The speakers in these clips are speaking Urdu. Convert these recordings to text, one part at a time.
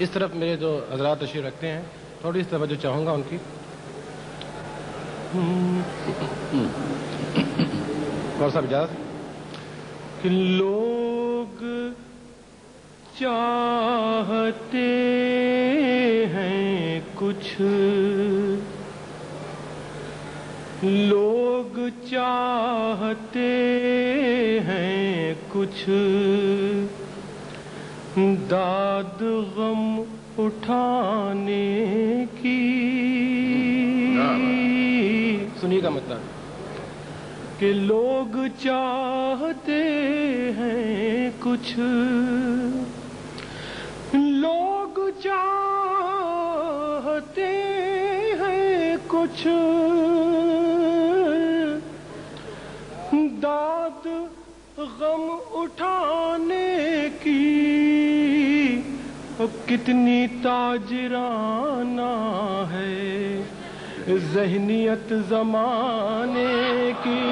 اس طرف میرے جو حضرات تشریف رکھتے ہیں تھوڑی سی توجہ چاہوں گا ان کی. اور صاحب اجازت کہ لوگ چاہتے ہیں کچھ، لوگ چاہتے ہیں کچھ، داد غم اٹھانے کی. سنیے کا مطلب کہ لوگ چاہتے ہیں کچھ، لوگ چاہتے ہیں کچھ، داد غم اٹھانے کی. کتنی تاجرانہ ہے ذہنیت زمانے کی.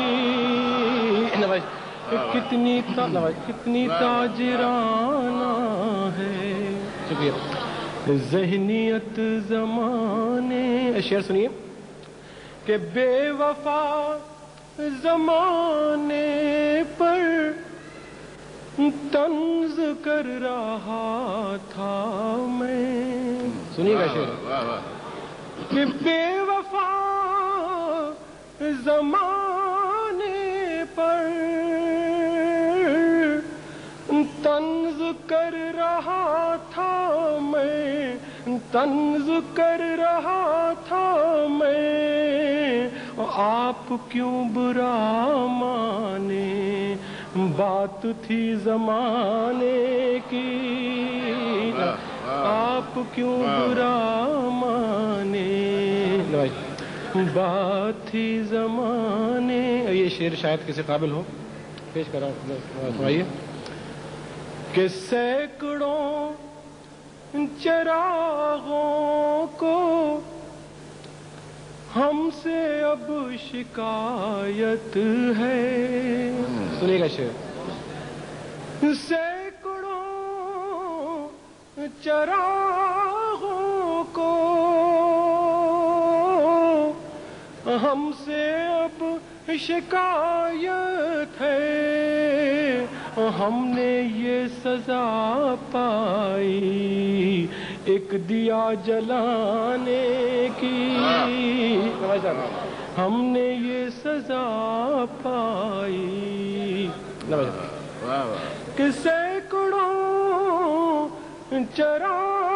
کتنی تاجرانہ ہے ذہنیت زمانے. شعر سنیے کہ بے وفا زمانے پر طنز کر رہا تھا میں. سنیے گا شعر کہ بے وفا زمانے پر طنز کر رہا تھا میں، طنز کر رہا تھا میں. آپ کیوں برا مانے، بات تھی زمانے کی. آپ کیوں برا مانے، بات تھی زمانے. یہ شعر شاید کسی قابل ہو، پیش کرا سنائیے. کہ سینکڑوں چراغوں کو ہم سے اب شکایت ہے. سنیے گا شعر. سینکڑوں چراغوں کو ہم سے اب شکایت ہے. ہم نے یہ سزا پائی ایک دیا جلانے کی. ہم نے یہ سزا پائی کہ سینکڑوں چراغوں